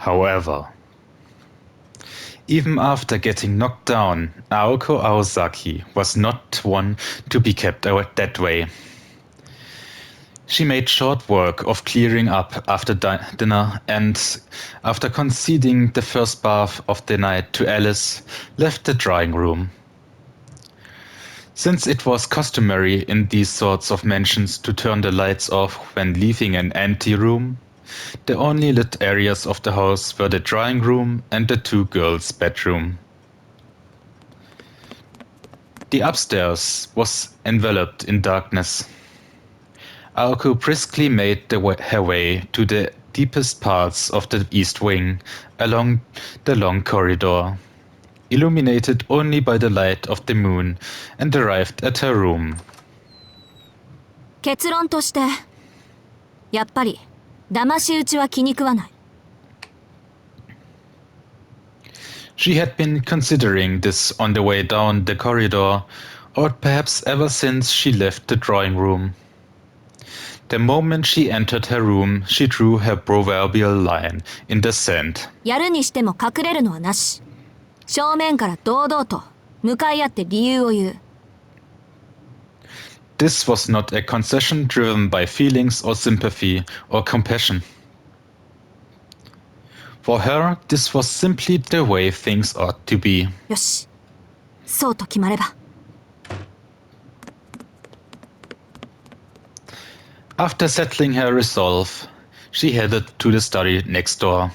However, even after getting knocked down, Aoko Aosaki was not one to be kept that way. She made short work of clearing up after dinner and, after conceding the first bath of the night to Alice, left the drawing room. Since it was customary in these sorts of mansions to turn the lights off when leaving an empty room, the only lit areas of the house were the drawing room and the two girls' bedroom. The upstairs was enveloped in darkness. Aoko briskly made her way to the deepest parts of the east wing, along the long corridor, illuminated only by the light of the moon, and arrived at her room. 結論として、やっぱり騙し討ちは気に食わない。She had been considering this on the way down the corridor, or perhaps ever since she left the drawing room. The moment she entered her room, she drew her proverbial line in the sand. やるにしても隠れるのはなし。正面から堂々と向かい合って理由を言う。This was not a concession driven by feelings or sympathy or compassion. For her, this was simply the way things ought to be. よし、そうと決まれば。After settling her resolve, she headed to the study next door.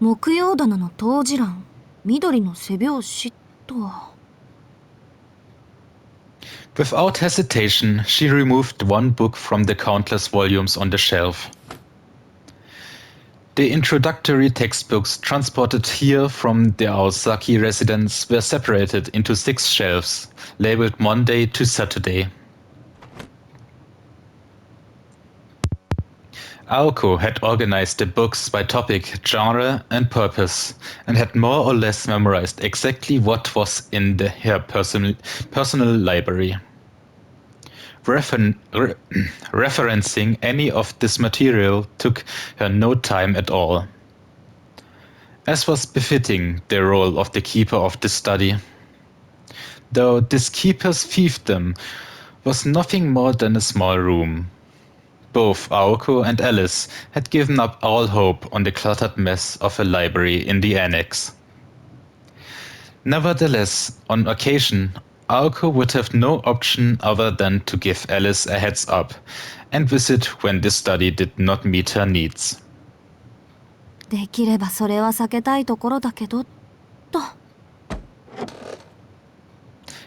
木曜棚の当時欄、緑の背表紙とは。Without hesitation, she removed one book from the countless volumes on the shelf. The introductory textbooks transported here from the Aosaki residence were separated into 6 shelves, labeled Monday to Saturday. Aoko had organized the books by topic, genre, and purpose, and had more or less memorized exactly what was in her personal library. Referencing any of this material took her no time at all, as was befitting the role of the keeper of the study. Though this keeper's fiefdom was nothing more than a small room. Both Aoko and Alice had given up all hope on the cluttered mess of a library in the annex. Nevertheless, on occasion, Aoko would have no option other than to give Alice a heads up and visit when the study did not meet her needs. できればそれは避けたいところだけど、と。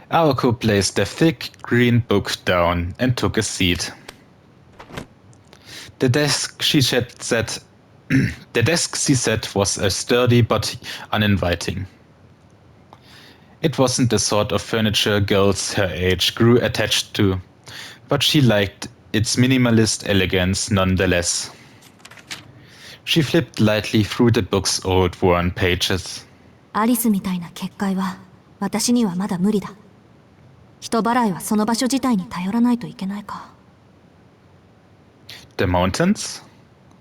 Aoko placed the thick green book down and took a seat. The desk she said was sturdy but uninviting. It wasn't the sort of furniture girls her age grew attached to, but she liked its minimalist elegance nonetheless. She flipped lightly through the book's old worn pages. アリスみたいな結界は私にはまだ無理だ。人払いはその場所自体に頼らないといけないか。The mountains?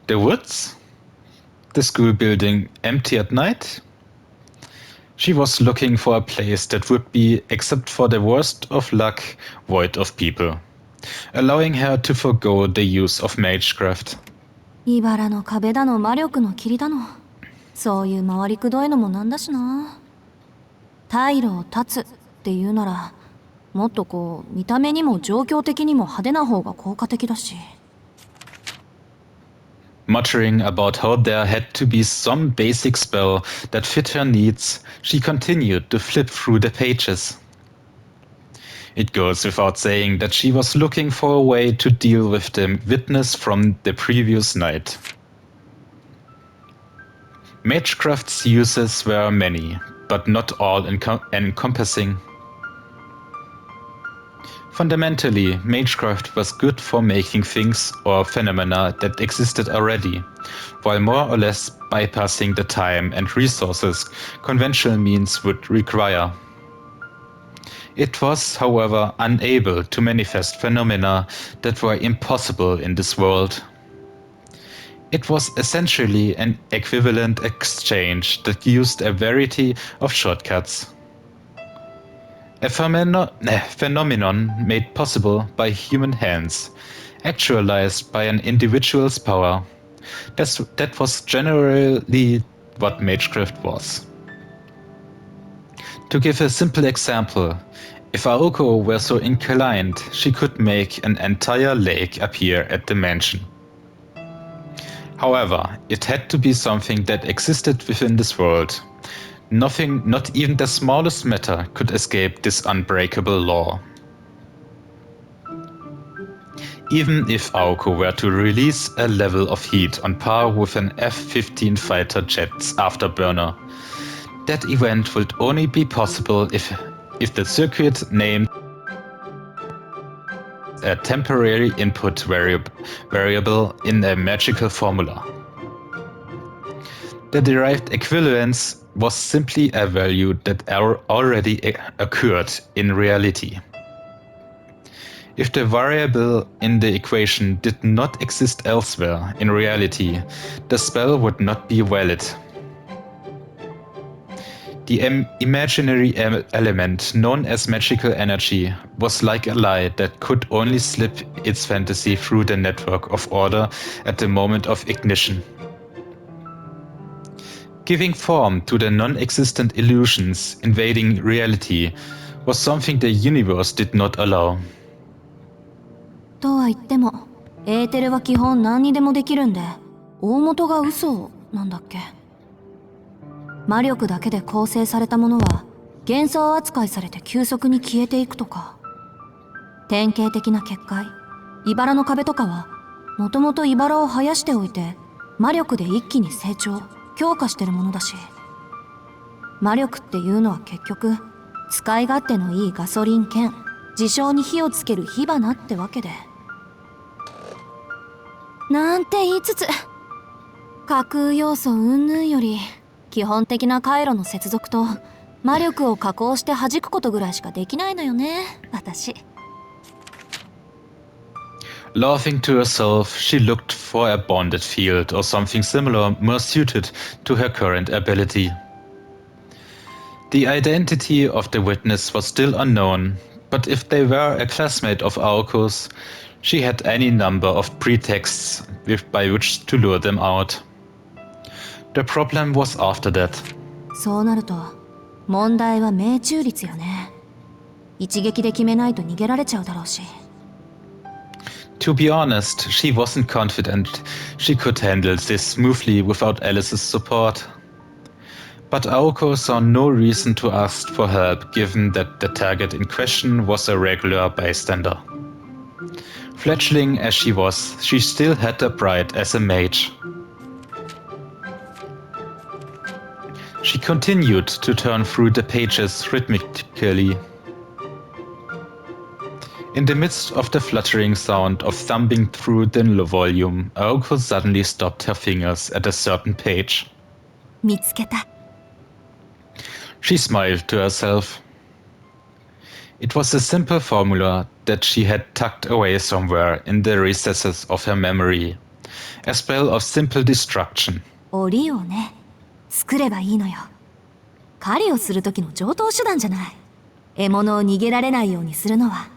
The woods? The school building empty at night? She was looking for a place that would be, except for the worst of luck, void of people, allowing her to forgo the use of magecraft. 茨の壁だの魔力の霧だの、そういう回りくどいのもなんだしな。退路を断つっていうなら、もっとこう見た目にも状況的にも派手な方が効果的だし。Muttering about how there had to be some basic spell that fit her needs, she continued to flip through the pages. It goes without saying that she was looking for a way to deal with the witness from the previous night. Magecraft's uses were many, but not all encompassing. Fundamentally, magecraft was good for making things or phenomena that existed already, while more or less bypassing the time and resources conventional means would require. It was, however, unable to manifest phenomena that were impossible in this world. It was essentially an equivalent exchange that used a variety of shortcuts. A phenomenon made possible by human hands, actualized by an individual's power. That was generally what Magecraft was. To give a simple example, if Aoko were so inclined, she could make an entire lake appear at the mansion. However, it had to be something that existed within this world. Nothing, not even the smallest matter, could escape this unbreakable law. Even if Aoko were to release a level of heat on par with an F-15 fighter jet's afterburner, that event would only be possible if the circuit named a temporary input variable in a magical formula. The derived equivalence was simply a value that already occurred in reality. If the variable in the equation did not exist elsewhere in reality, the spell would not be valid. The imaginary element known as magical energy was like a lie that could only slip its fantasy through the network of order at the moment of ignition. Giving form to the non-existent illusions invading reality was something the universe did not allow. とは言っても、エーテルは基本何にでもできるんで、大元が嘘なんだっけ。魔力だけで構成されたものは幻想扱いされて急速に消えていくとか。典型的な結界、茨の壁とかはもともと茨を生やしておいて魔力で一気に成長強化してるものだし、魔力っていうのは結局使い勝手のいいガソリン兼事象に火をつける火花ってわけで、なんて言いつつ架空要素云々より基本的な回路の接続と魔力を加工して弾くことぐらいしかできないのよね、私。Laughing to herself, she looked for a bonded field or something similar more suited to her current ability. The identity of the witness was still unknown, but if they were a classmate of Aoko's, she had any number of pretexts by which to lure them out. The problem was after that. そうなると問題は命中率よね。一撃で決めないと逃げられちゃうだろうし。To be honest, she wasn't confident she could handle this smoothly without Alice's support. But Aoko saw no reason to ask for help given that the target in question was a regular bystander. Fledgling as she was, she still had her pride as a mage. She continued to turn through the pages rhythmically. In the midst of the fluttering sound of thumbing through the volume, Aoko suddenly stopped her fingers at a certain page. 見つけた。She smiled to herself. It was a simple formula that she had tucked away somewhere in the recesses of her memory. A spell of simple destruction. 檻をね、作ればいいのよ。狩りをする時の常套手段じゃない。獲物を逃げられないようにするのは。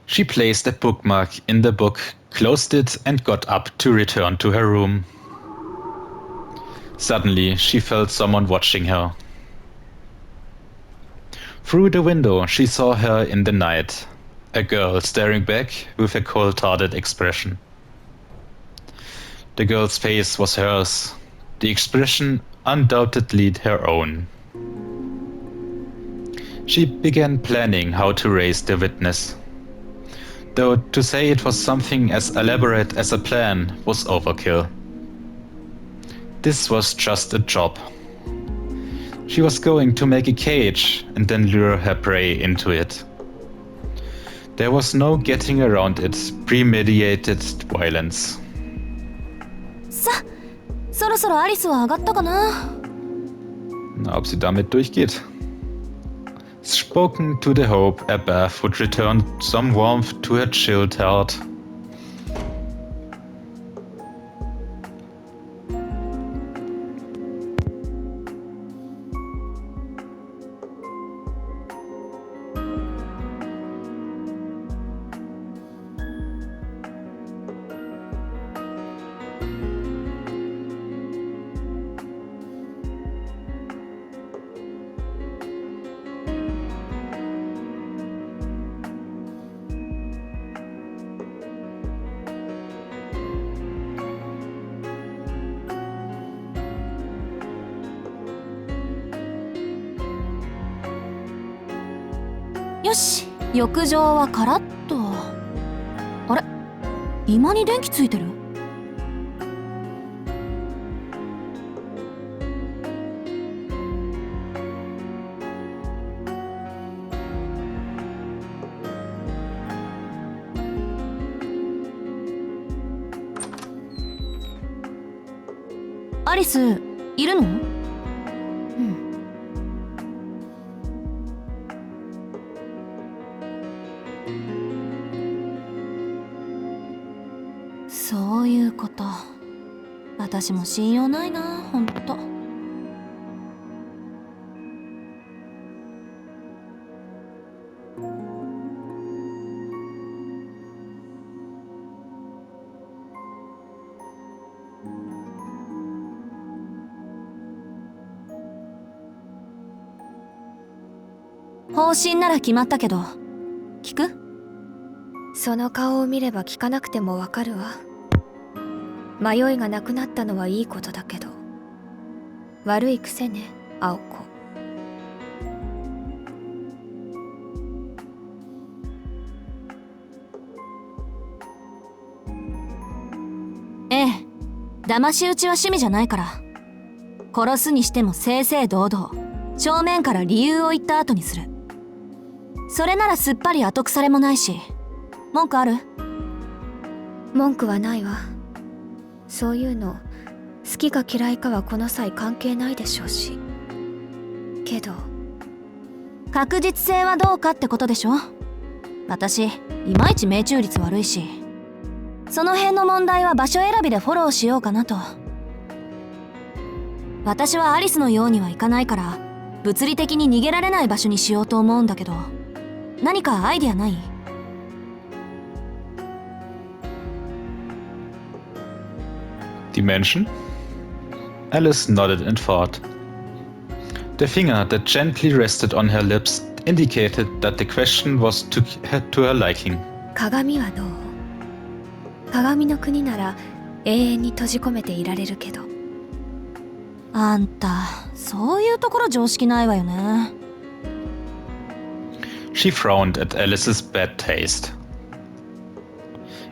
She placed a bookmark in the book, closed it, and got up to return to her room. Suddenly, she felt someone watching her. Through the window, she saw her in the night, a girl staring back with a cold-hearted expression. The girl's face was hers, the expression undoubtedly her own. She began planning how to raise the witness. Though to say it was something as elaborate as a plan was overkill. This was just a job. She was going to make a cage and then lure her prey into it. There was no getting around it, premeditated violence. さ、そろそろアリスは上がったかな。Na, ob sie damit durchgeht. Spoken to the hope a bath would return some warmth to her chilled heart.よし、浴場はカラッと。あれ、今に電気ついてる？アリス、いるの？そういうこと。私も信用ないな、ほんと。方針なら決まったけど、聞く？その顔を見れば聞かなくてもわかるわ。迷いがなくなったのはいいことだけど、悪い癖ね、青子。ええ、騙し討ちは趣味じゃないから。殺すにしても正々堂々、正面から理由を言った後にする。それならすっぱり後腐れもないし。文句ある？文句はないわ。そういうの好きか嫌いかはこの際関係ないでしょうし。けど確実性はどうかってことでしょ。私いまいち命中率悪いし、その辺の問題は場所選びでフォローしようかなと。私はアリスのようにはいかないから、物理的に逃げられない場所にしようと思うんだけど、何かアイデアない？Dimension? Alice nodded in thought. The finger that gently rested on her lips indicated that the question was to her liking. 鏡はどう？鏡の国なら永遠に閉じ込めていられるけど。あんた、そういうところ常識ないわよね。She frowned at Alice's bad taste.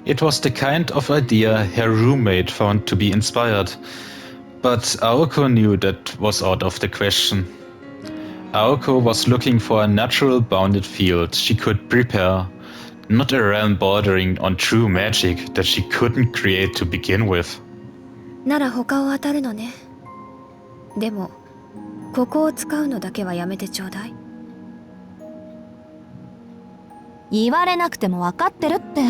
It was the kind of idea her roommate found to be inspired, but Aoko knew that was out of the question. Aoko was looking for a natural bounded field she could prepare, not a realm bordering on true magic that she couldn't create to begin with. なら他を当たるのね。でもここを使うのだけはやめてちょうだい。言われなくても分かってるって。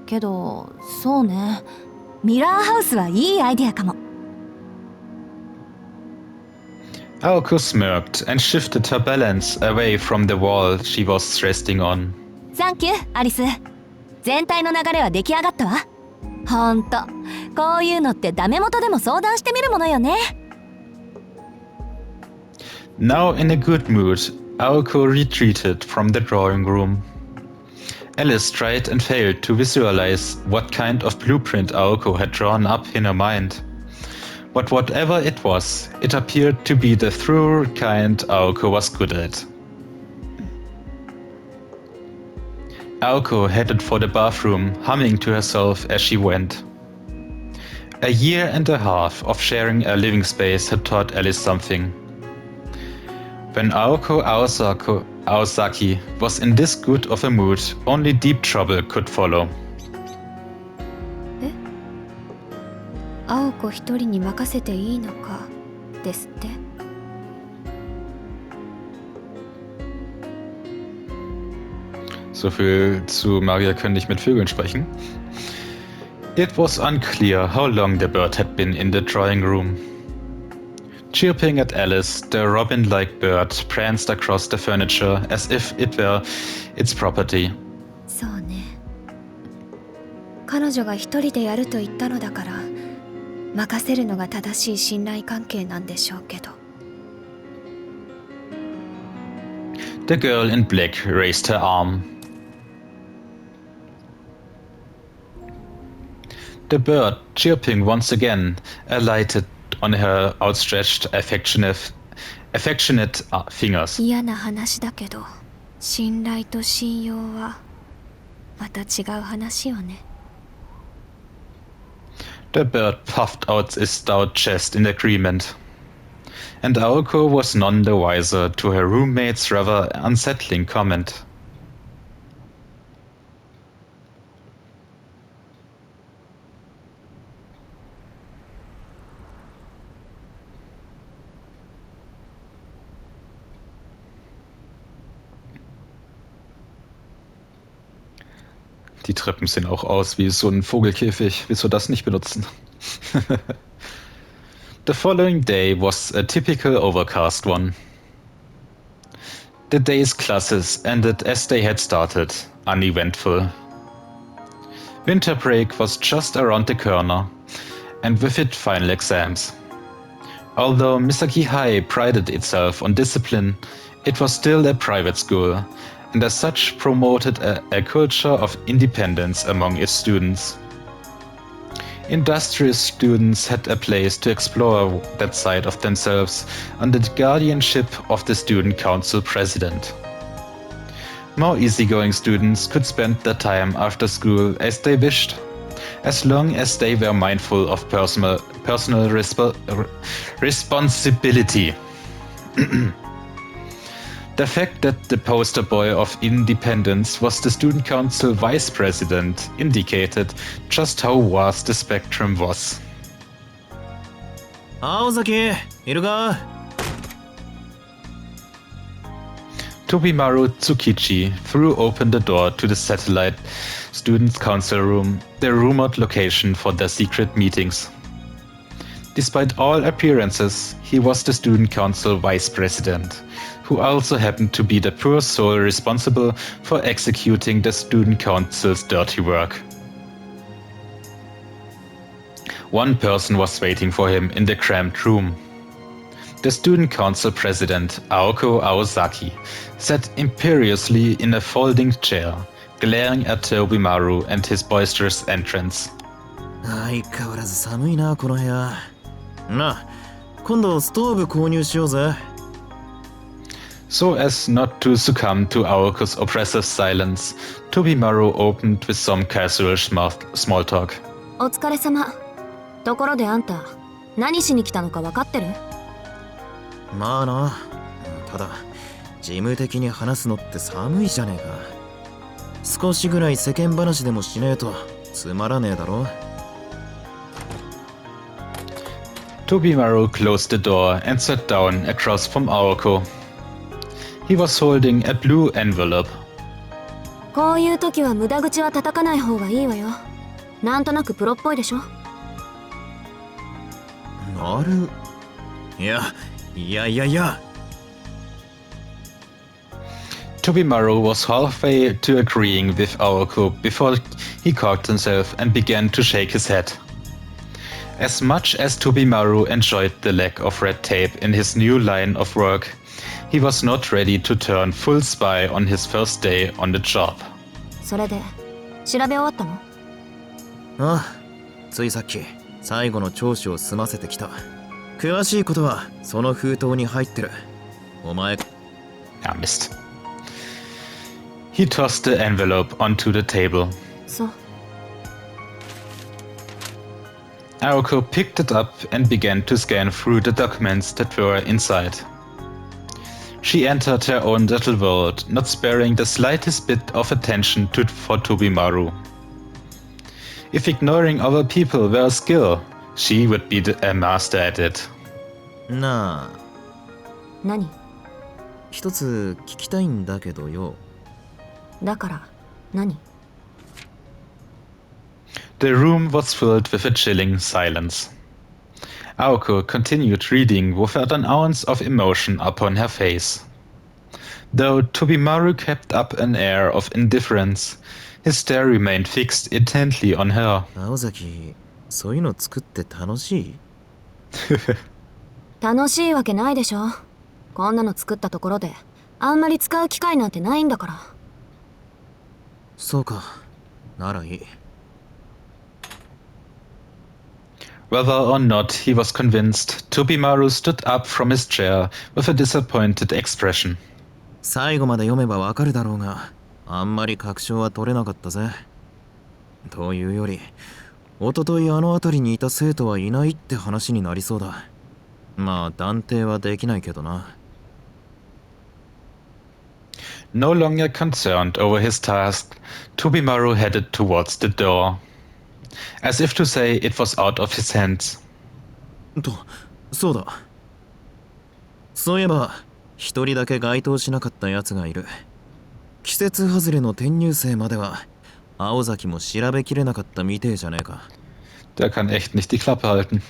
けどそうね、ミラーハウスはいいアイデアかも。Aoko smirked and shifted her balance away from the wall she was resting on. サンキュー、アリス。全体の流れは出来上がったわ。ほんと、こういうのってダメ元でも相談してみるものよね。Now in a good mood, Aoko retreated from the drawing room. Alice tried and failed to visualize what kind of blueprint Aoko had drawn up in her mind. But whatever it was, it appeared to be the thorough kind Aoko was good at. Aoko headed for the bathroom, humming to herself as she went. A year and a half of sharing a living space had taught Alice something. When Aoko Aosaki was in this good of a mood, only deep trouble could follow. 青子子一人に任せていいのかですって。So viel zu Magier können nicht mit Vögeln sprechen. It was unclear how long the bird had been in the drawing room. Chirping at Alice, the robin-like bird pranced across the furniture as if it were its property. そうね。彼女が一人でやると言ったのだから、任せるのが正しい信頼関係なんでしょうけど。The girl in black raised her arm. The bird, chirping once again, alighted on her outstretched, affectionate fingers. 嫌な話だけど、信頼と信用はまた違う話よね。The bird puffed out its stout chest in agreement, and Aoko was none the wiser to her roommate's rather unsettling comment. Die Treppen sehen auch aus wie so ein Vogelkäfig. Wieso das nicht benutzen? The following day was a typical overcast one. The day's classes ended as they had started, uneventful. Winter break was just around the corner, and with it final exams. Although Misaki High prided itself on discipline, it was still a private school, and as such promoted a culture of independence among its students. Industrious students had a place to explore that side of themselves under the guardianship of the student council president. More easygoing students could spend their time after school as they wished, as long as they were mindful of personal responsibility. The fact that the poster boy of independence was the student council vice president indicated just how vast the spectrum was. Aozaki, iru ga? Tobimaru Tsukichi threw open the door to the satellite student council room, the rumored location for their secret meetings. Despite all appearances, he was the student council vice president, who also happened to be the poor soul responsible for executing the student council's dirty work. One person was waiting for him in the cramped room. The student council president, Aoko Aozaki, sat imperiously in a folding chair, glaring at Tobimaru and his boisterous entrance. 相変わらず寒いなこの部屋。なあ、今度ストーブ購入しようぜ。So as not to succumb to Aoko's oppressive silence, Tobimaru opened with some casual small talk. お疲れ様。ところであんた、何しに来たのか分かってる？まあな。ただ、事務的に話すのって寒いじゃねえか。少しぐらい世間話でもしねえとつまらねえだろ。Tobimaru closed the door and sat down across from Aoko. He was holding a blue envelope. こういう時は無駄口は叩かない方がいいわよ。なんとなくプロっぽいでしょ。なる。いや。Tobimaru was halfway to agreeing with Aoko before he caught himself and began to shake his head. As much as Tobimaru enjoyed the lack of red tape in his new line of work, he was not ready to turn full spy on his first day on the job. それで、調べ終わったの？ああ、ついさっき最後の聴取を済ませてきた。詳しいことはその封筒に入ってる。お前。Ah, mist. He tossed the envelope onto the table. そう。Aoko picked it up and began to scan through the documents that were inside. She entered her own little world, not sparing the slightest bit of attention for Tobimaru. If ignoring other people were a skill, She would be a master at it. なあ、何？一つ聞きたいんだけどよ。だから何？ The room was filled with a chilling silence. Aoko continued reading without an ounce of emotion upon her face. Though Tobimaru kept up an air of indifference, his stare remained fixed intently on her. 青崎、そういうの作って楽しい？楽しいわけないでしょ。こんなの作ったところであんまり使う機会なんてないんだから。そうか、ならいい。Whether or not he was convinced, Tobimaru stood up from his chair with a disappointed expression. 最後まで読めばわかるだろうが、あんまり確証は取れなかったぜ。というより、おとといあの辺りにいた生徒はいないって話になりそうだ。まあ断定はできないけどな。No longer concerned over his task, Tobimaru headed towards the door, as if to say it was out of his hands. そうだ。そういえば、一人だけ該当しなかったやつがいる。季節外れの転入生までは、青崎も調べきれなかったみてえじゃねえか。Der kann echt nicht die Klappe halten.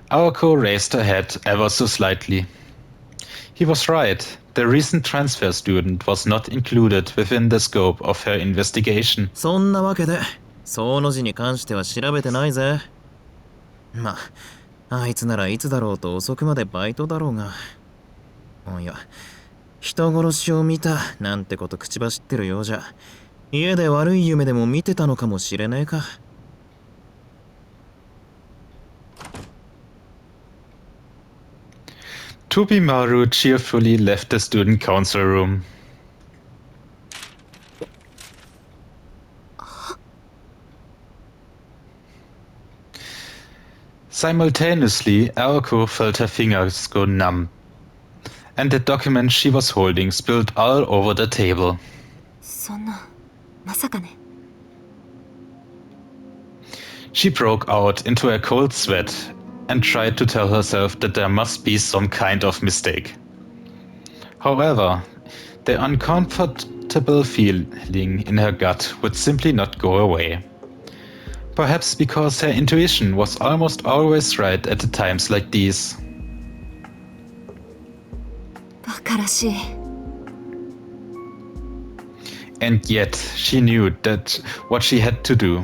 Aoko raised her head ever so slightly. He was right. The recent transfer student was not included within the scope of her investigation. そんなわけで、その字に関しては調べてないぜ。まあ、あいつならいつだろうと遅くまでバイトだろうが。いや、人殺しを見たなんてこと口走ってるようじゃ、家で悪い夢でも見てたのかもしれねえか。Tobimaru cheerfully left the student council room. Simultaneously, Aoko felt her fingers go numb, and the document she was holding spilled all over the table. そんな、まさかね。She broke out into a cold sweat and tried to tell herself that there must be some kind of mistake. However, the uncomfortable feeling in her gut would simply not go away. Perhaps because her intuition was almost always right at the times like these. バカらしい。And yet she knew that what she had to do.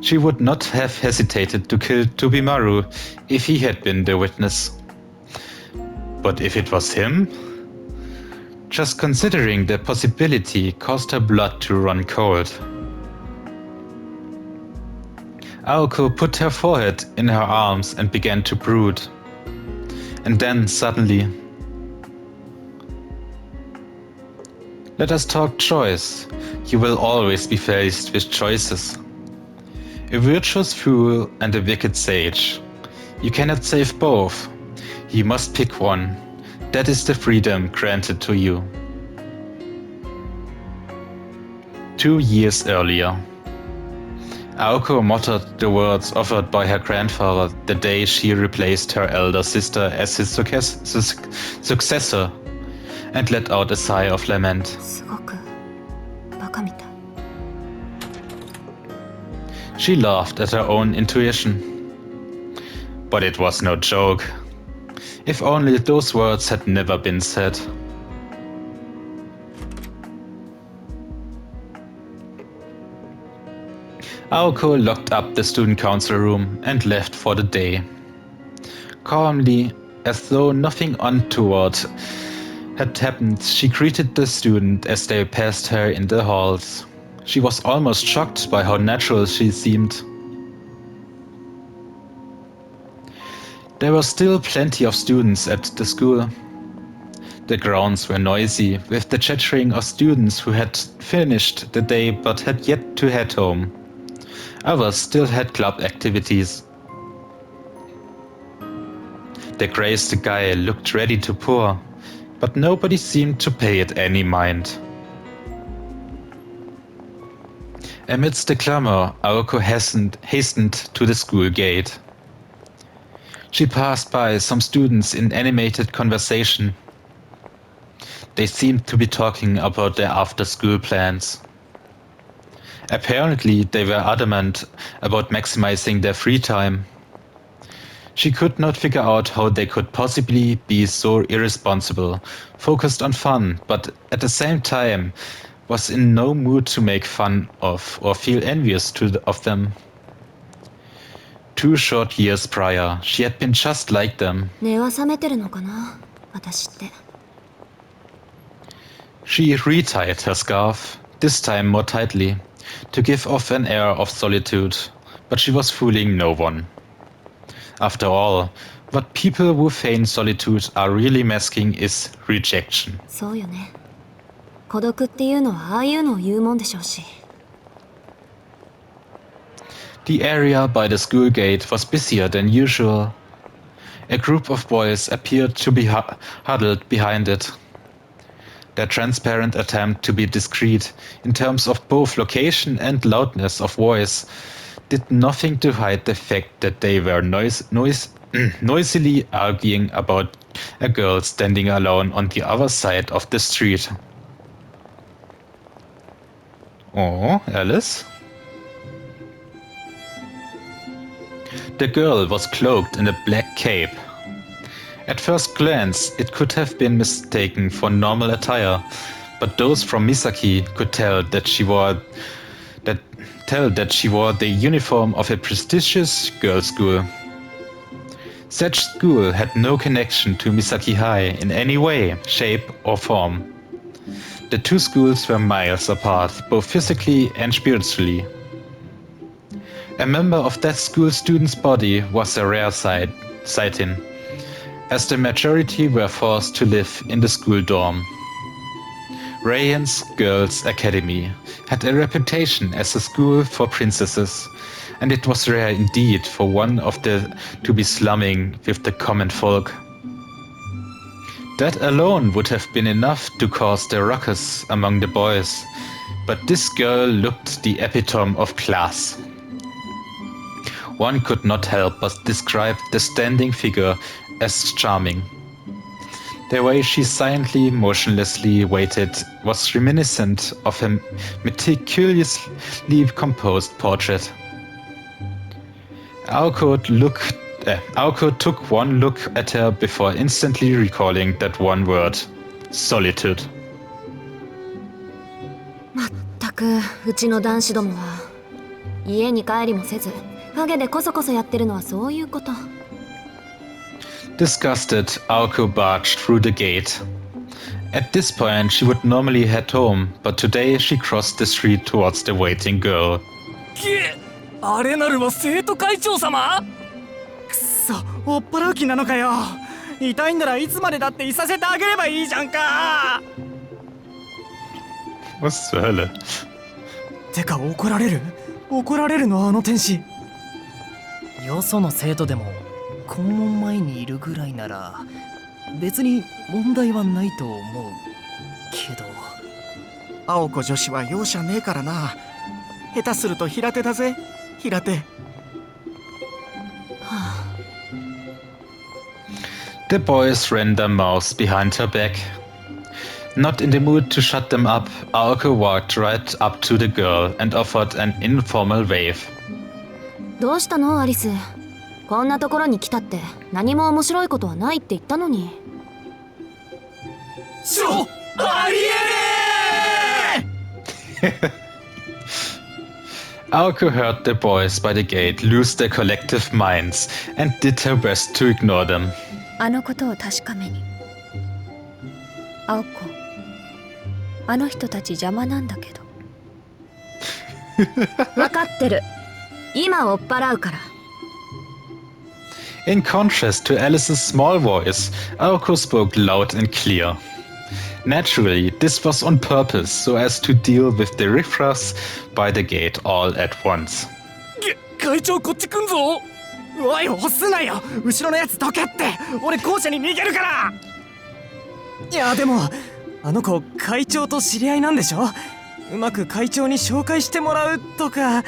She would not have hesitated to kill Tobimaru if he had been the witness. But if it was him? Just considering the possibility caused her blood to run cold. Aoko put her forehead in her arms and began to brood. And then suddenly... Let us talk choice. You will always be faced with choices. A virtuous fool and a wicked sage. You cannot save both. You must pick one. That is the freedom granted to you. 2 years earlier. Aoko muttered the words offered by her grandfather the day she replaced her elder sister as his successor and let out a sigh of lament. すごくバカみたい。She laughed at her own intuition. But it was no joke. If only those words had never been said. Aoko locked up the student council room and left for the day. Calmly, as though nothing untoward had happened, she greeted the student as they passed her in the halls. She was almost shocked by how natural she seemed. There were still plenty of students at the school. The grounds were noisy, with the chattering of students who had finished the day but had yet to head home. Others still had club activities. The crazed guy looked ready to pour, but nobody seemed to pay it any mind. Amidst the clamor, Aoko hastened to the school gate. She passed by some students in animated conversation. They seemed to be talking about their after-school plans. Apparently, they were adamant about maximizing their free time. She could not figure out how they could possibly be so irresponsible, focused on fun, but at the same time was in no mood to make fun of or feel envious of them. 2 short years prior, she had been just like them. 根は冷めてるのかな、私って。She retied her scarf, this time more tightly, to give off an air of solitude, but she was fooling no one. After all, what people who feign solitude are really masking is rejection. そうよね。孤独っていうのはああいうのを言うもんでしょうし。The area by the school gate was busier than usual. A group of boys appeared to be huddled behind it. Their transparent attempt to be discreet in terms of both location and loudness of voice did nothing to hide the fact that they were noisily arguing about a girl standing alone on the other side of the street. Oh, Alice? The girl was cloaked in a black cape. At first glance, it could have been mistaken for normal attire, but those from Misaki could tell that she wore the uniform of a prestigious girls' school. Such school had no connection to Misaki High in any way, shape, or form. The two schools were miles apart, both physically and spiritually. A member of that school student's body was a rare sighting, as the majority were forced to live in the school dorm. Rayan's Girls' Academy had a reputation as a school for princesses, and it was rare indeed for one of them to be slumming with the common folk. That alone would have been enough to cause the ruckus among the boys, but this girl looked the epitome of class. One could not help but describe the standing figure as charming. The way she silently, motionlessly waited was reminiscent of a meticulously composed portrait. Aoko took one look at her before instantly recalling that one word: solitude. まったくうちの男子どもは家に帰りもせず陰でこそこそやってるのはそういうこと。Disgusted, Aoko barged through the gate. At this point, she would normally head home, but today she crossed the street towards the waiting girl. あれなるは生徒会長様？くそ、追っ払う気なのかよ。痛いんならいつまでだっていさせてあげればいいじゃんか。Was zur Hölle? てか怒られるのあの天使。よその生徒でも校門前にいるぐらいなら別に問題はないと思うけど、青子女子は容赦ねえからな。下手すると平手だぜ、平手。The boys ran their mouths behind her back. Not in the mood to shut them up, Aoko walked right up to the girl and offered an informal wave. どうしたのアリス？こんなところに来たって何も面白いことはないって言ったのに。ありえねえ！Aoko heard the boys by the gate lose their collective minds and did her best to ignore them. あのことを確かめに。青子、あの人たち邪魔なんだけど。分かってる。今追っ払うから。In contrast to Alice's small voice, Aoko spoke loud and clear. Naturally, this was on purpose so as to deal with the riffraffs by the gate all at once. 会長こっち来んぞ。おい押すなよ。後ろのやつどけって。俺校舎に逃げるから。いやでもあの子会長と知り合いなんでしょ。うまく会長に紹介してもらうとか。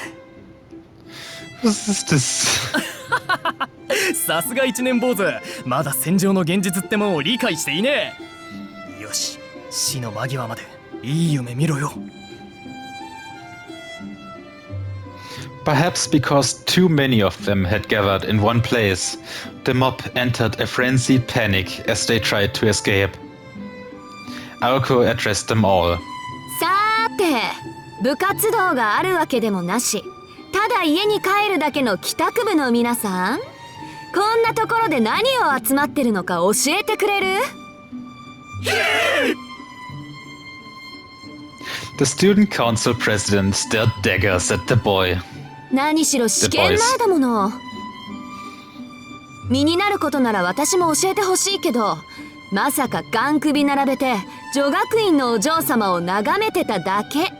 Was ist das? さすが一年坊主、まだ戦場の現実ってもんを理解していねえ。よし、死の間際までいい夢見ろよ。 Perhaps because too many of them had gathered in one place, the mob entered a frenzied panic as they tried to escape. Aoko addressed them all. さーて、部活動があるわけでもなし、ただ家に帰るだけの帰宅部の皆さん、こんなところで何を集まってるのか教えてくれる？ The student council president stared daggers at the boy. 何しろ試験前だもの。身になることなら私も教えてほしいけど、まさかガン首並べて女学院のお嬢様を眺めてただけ、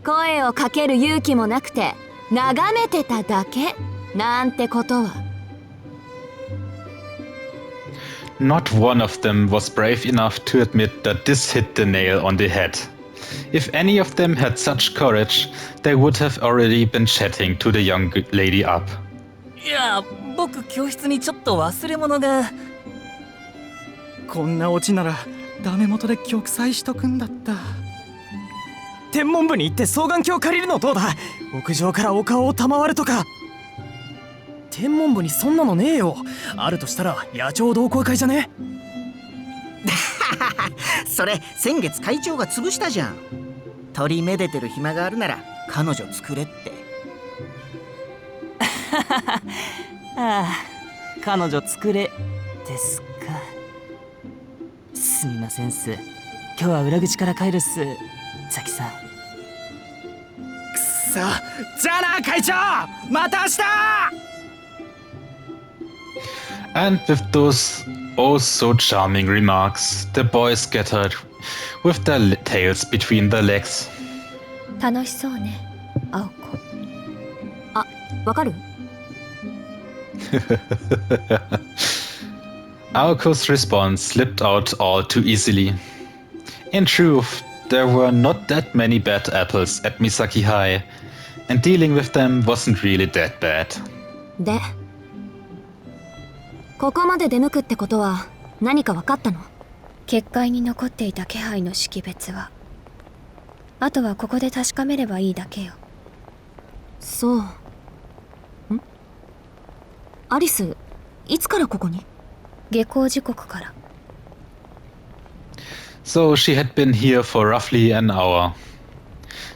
声をかける勇気もなくて眺めてただけなんてことは。 Not one of them was brave enough to admit that this hit the nail on the head. If any of them had such courage, they would have already been chatting to the young lady up. いや、僕教室にちょっと忘れ物が。こんなオチならダメ元で玉砕しとくんだった。天文部に行って双眼鏡借りるのどうだ？屋上からお顔を賜るとか。天文部にそんなのねえよ。あるとしたら野鳥同好会じゃね？それ先月会長が潰したじゃん。鳥めでてる暇があるなら彼女作れって。ああ、彼女作れですか。すみませんっす。今日は裏口から帰るっす、ザキさん。くっそ、じゃあな会長、また明日。 And with those oh so charming remarks, the boys scattered with their tails between their legs. 楽しそうね、青子。あ、わかる？ Aoko's response slipped out all too easily. In truth, there were not that many bad apples at Misaki High, and dealing with them wasn't really that bad. で、ここまで出向くってことは何か分かったの？結界に残っていた気配の識別は、あとはここで確かめればいいだけよ。そう。ん？アリス、いつからここに？下校時刻から。 So she had been here for roughly an hour.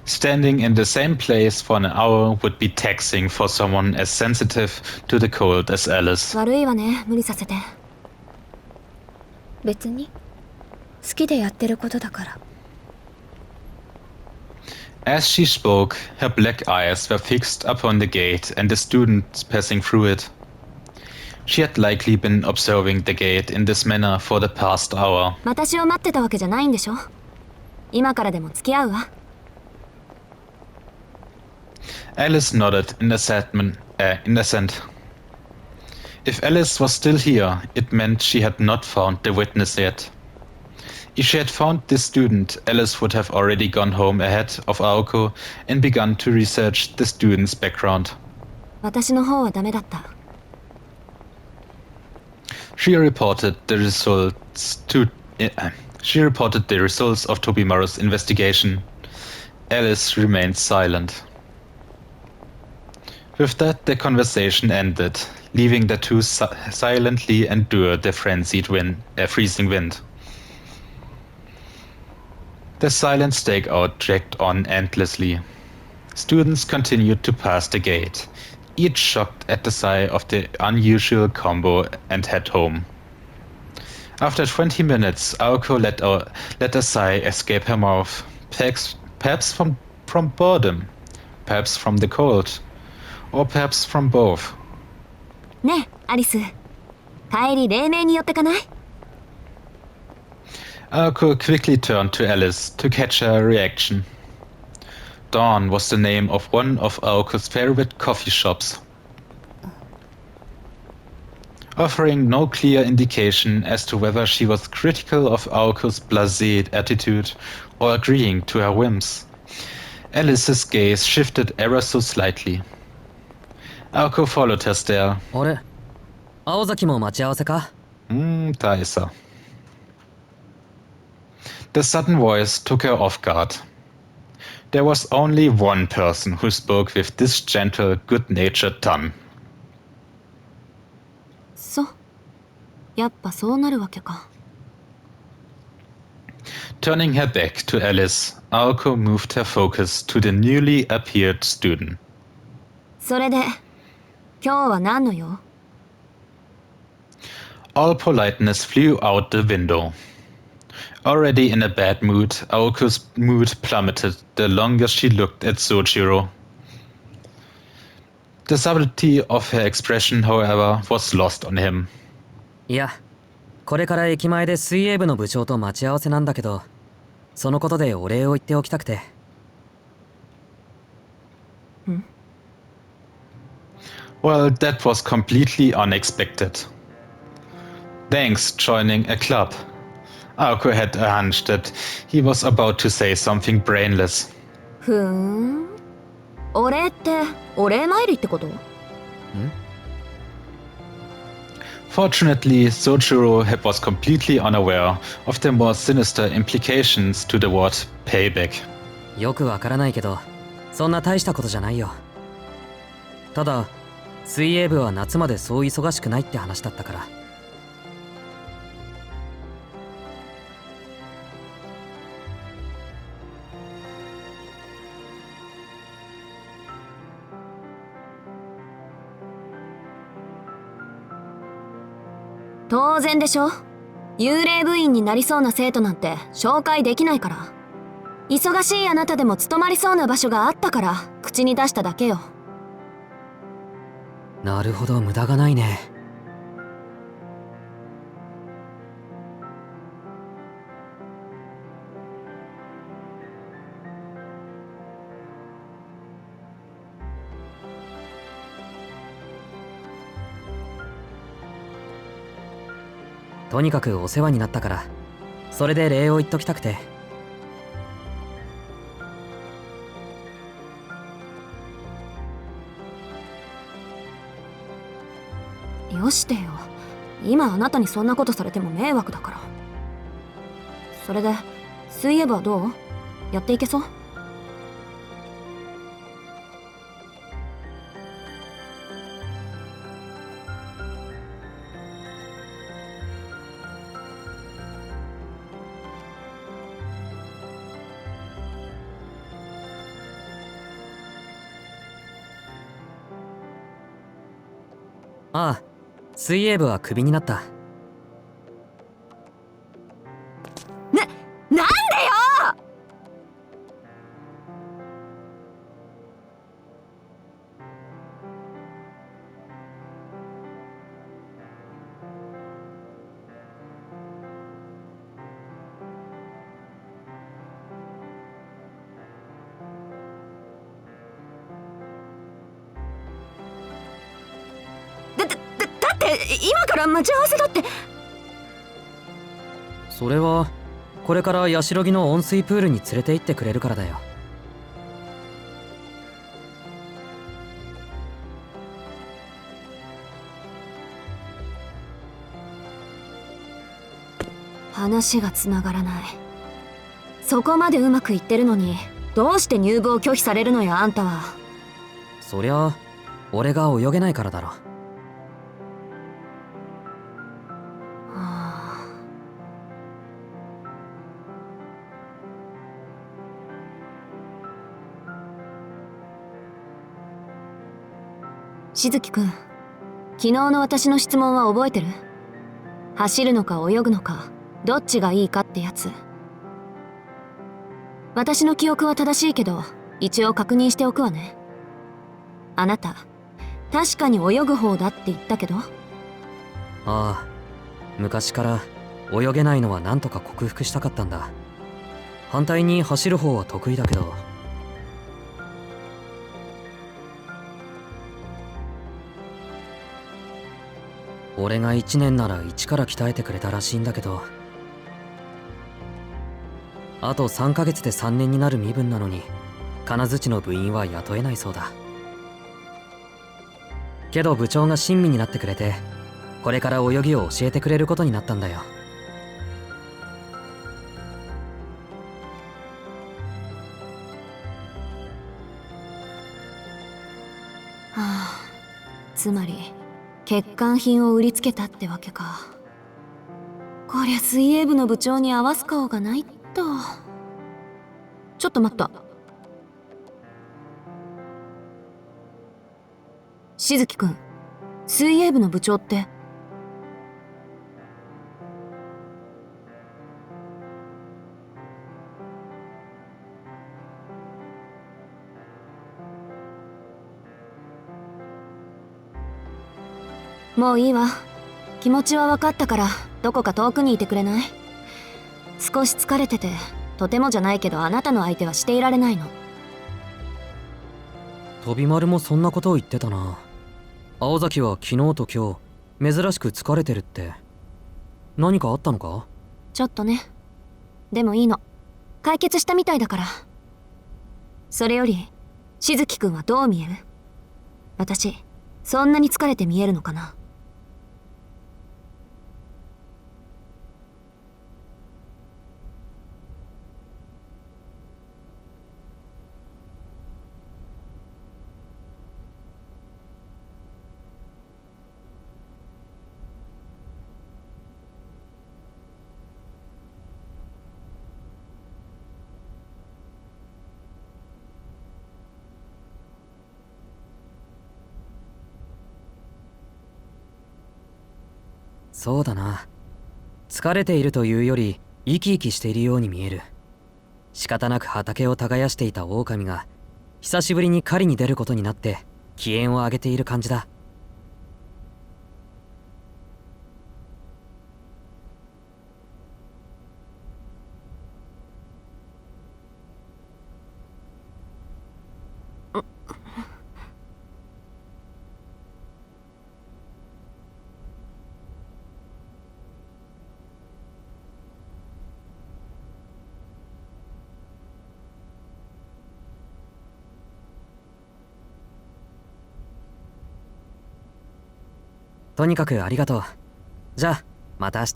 Standing in the same place for an hour would be taxing for someone as sensitive to the cold as Alice. 悪いわね、無理させて。別に好きでやってることだから。 As she spoke, her black eyes were fixed upon the gate and the students passing through it. She had likely been observing the gate in this manner for the past hour. 私を待ってたわけじゃないんでしょ？今からでも付き合うわ。Alice nodded in assent. If Alice was still here, it meant she had not found the witness yet. If she had found this student, Alice would have already gone home ahead of Aoko and begun to research the student's background. 私の方はダメだった。She reported the results of Tobimaru's investigation. Alice remained silent. With that, the conversation ended, leaving the two silently endure the freezing wind. The silent stakeout dragged on endlessly. Students continued to pass the gate, each shocked at the sight of the unusual combo, and head home. After 20 minutes, Aoko let a sigh escape her mouth, perhaps from boredom, perhaps from the cold, or perhaps from both. ねえ、アリス。帰り黎明に寄ってかない？ Aoko quickly turned to Alice to catch her reaction. Dawn was the name of one of Aoko's favorite coffee shops. Offering no clear indication as to whether she was critical of Aoko's blasé attitude or agreeing to her whims, Alice's gaze shifted ever so slightly. Aoko followed her stare. あれ青崎も待ち合わせか Da ist er. The sudden voice took her off guard. There was only one person who spoke with this gentle, good-natured tone. そうやっぱそうなるわけか Turning her back to Alice, Aoko moved her focus to the newly appeared student. それで今日は何の用 All politeness flew out the window. Already in a bad mood, Aoko's mood plummeted the longer she looked at Sojiro. The subtlety of her expression, however, was lost on him. いやこれから駅前で水泳部の部長と待ち合わせなんだけどそのことでお礼を言っておきたくて Well, that was completely unexpected. Thanks, joining a club. Aoko had a hunch that he was about to say something brainless. ふーんお礼ってお礼参りってこと Fortunately, Sojiro was completely unaware of the more sinister implications to the word payback. よくわからないけどそんな大したことじゃないよただ水泳部は夏までそう忙しくないって話だったから当然でしょ幽霊部員になりそうな生徒なんて紹介できないから忙しいあなたでも務まりそうな場所があったから口に出しただけよなるほど無駄がないねとにかくお世話になったからそれで礼を言っときたくてよしてよ今あなたにそんなことされても迷惑だからそれで水泳部はどうやっていけそうああ水泳部はクビになったなんでよだって今から待ち合わせだってそれはこれからヤシロギの温水プールに連れて行ってくれるからだよ話がつながらないそこまでうまくいってるのにどうして入部を拒否されるのよあんたはそりゃ俺が泳げないからだろしずきくん昨日の私の質問は覚えてる走るのか泳ぐのかどっちがいいかってやつ私の記憶は正しいけど一応確認しておくわねあなた確かに泳ぐ方だって言ったけどああ昔から泳げないのはなんとか克服したかったんだ反対に走る方は得意だけど俺が1年なら1から鍛えてくれたらしいんだけどあと3ヶ月で3年になる身分なのに金槌の部員は雇えないそうだ。けど部長が親身になってくれて、これから泳ぎを教えてくれることになったんだよ。はあ、つまり欠陥品を売りつけたってわけか。こりゃ水泳部の部長に合わす顔がないっと。ちょっと待った。しずきくん、水泳部の部長って。もういいわ。気持ちは分かったから、どこか遠くにいてくれない？少し疲れてて、とてもじゃないけどあなたの相手はしていられないの。飛び丸もそんなことを言ってたな。青崎は昨日と今日珍しく疲れてるって。何かあったのか？ちょっとね。でもいいの。解決したみたいだから。それよりしずきくんはどう見える？私そんなに疲れて見えるのかな？そうだな。疲れているというより生き生きしているように見える。仕方なく畑を耕していた狼が久しぶりに狩りに出ることになって機嫌を上げている感じだ。とにかくありがとう。じゃあまた明日。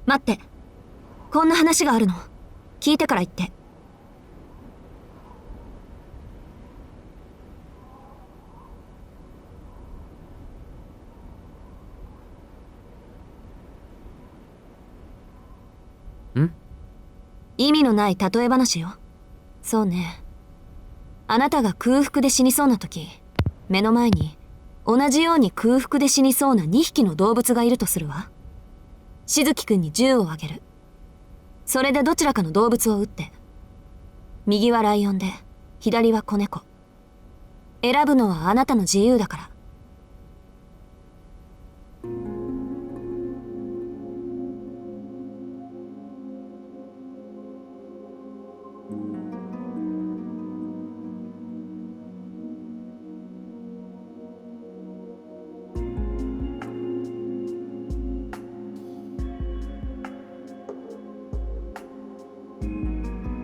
待って。こんな話があるの。聞いてから言って。意味のない例え話よ。そうね。あなたが空腹で死にそうな時、目の前に同じように空腹で死にそうな2匹の動物がいるとするわ。しずきくんに銃をあげる。それでどちらかの動物を撃って。右はライオンで、左は子猫。選ぶのはあなたの自由だから。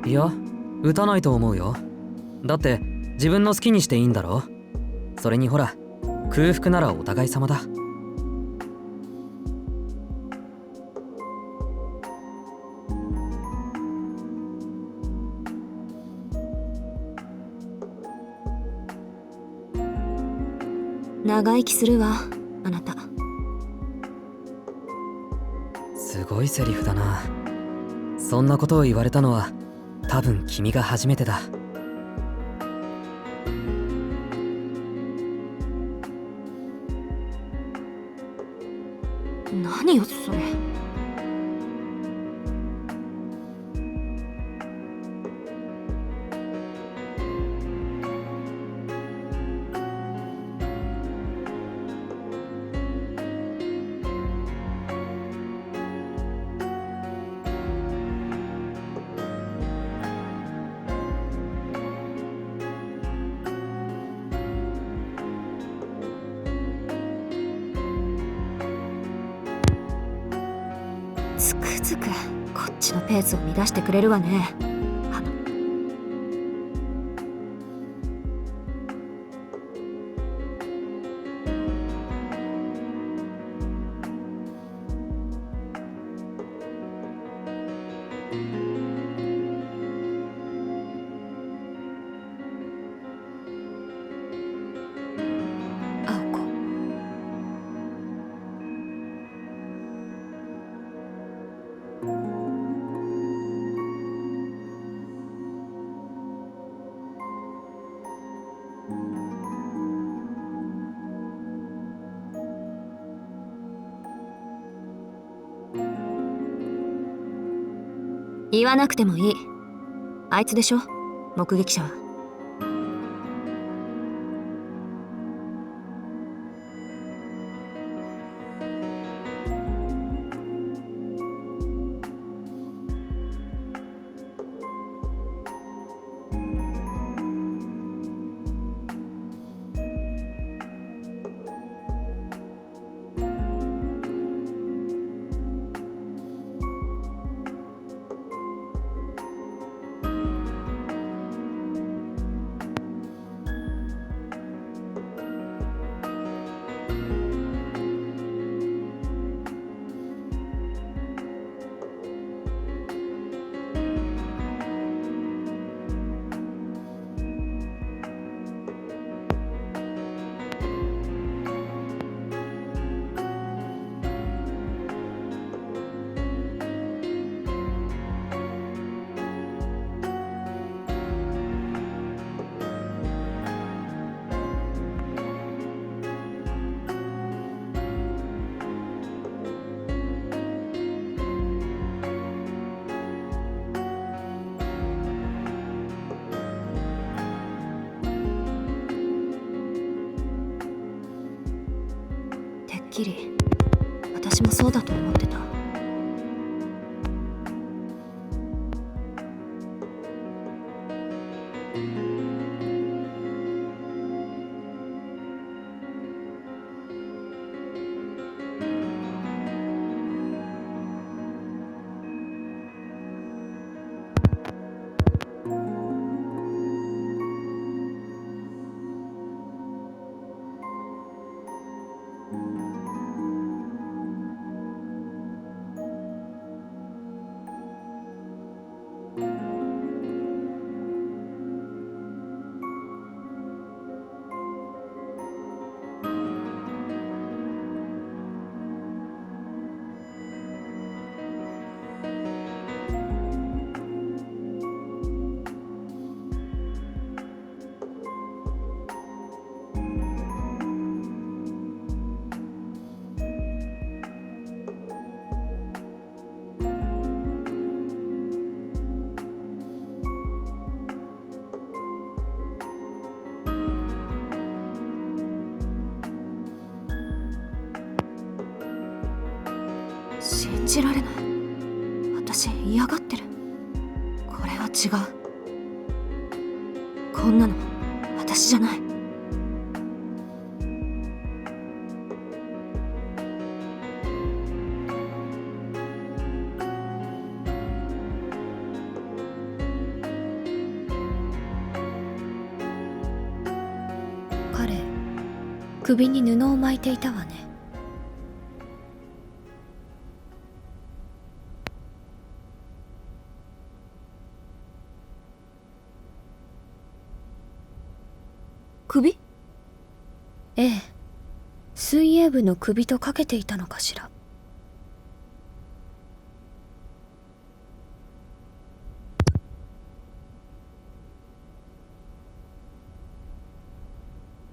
いや、撃たないと思うよ。だって自分の好きにしていいんだろ。それにほら、空腹ならお互い様だ。長生きするわ、あなた。すごいセリフだな。そんなことを言われたのは多分君が初めてだ。何よそれ。くこっちのペースを乱してくれるわね。言わなくてもいい。あいつでしょ、目撃者は。てっきり私もそうだと思ってた。信じられない。私嫌がってる。これは違う。こんなの私じゃない。彼、首に布を巻いていたわね。首？ええ、水泳部の首とかけていたのかしら。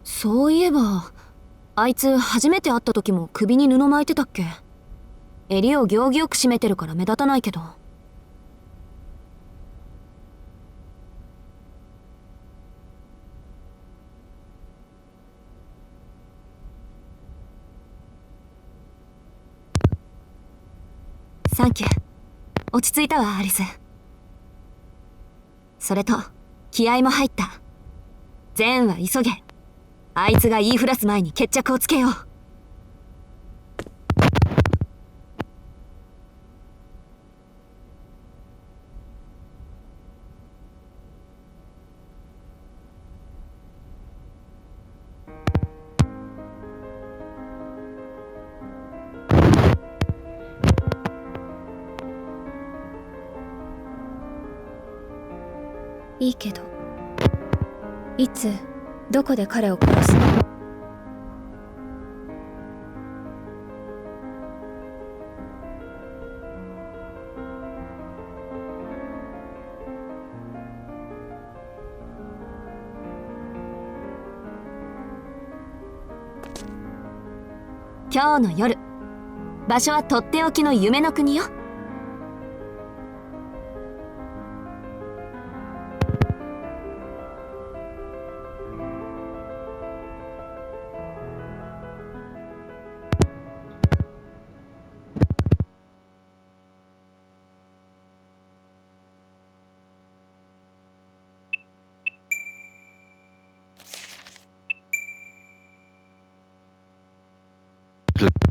そういえばあいつ初めて会った時も首に布巻いてたっけ。襟を行儀よく締めてるから目立たないけど。サンキュー。落ち着いたわ、アリス。それと気合も入った。善は急げ。あいつが言いふらす前に決着をつけよう。いいけど、いつどこで彼を殺すの？今日の夜、場所はとっておきの夢の国よ。Pl-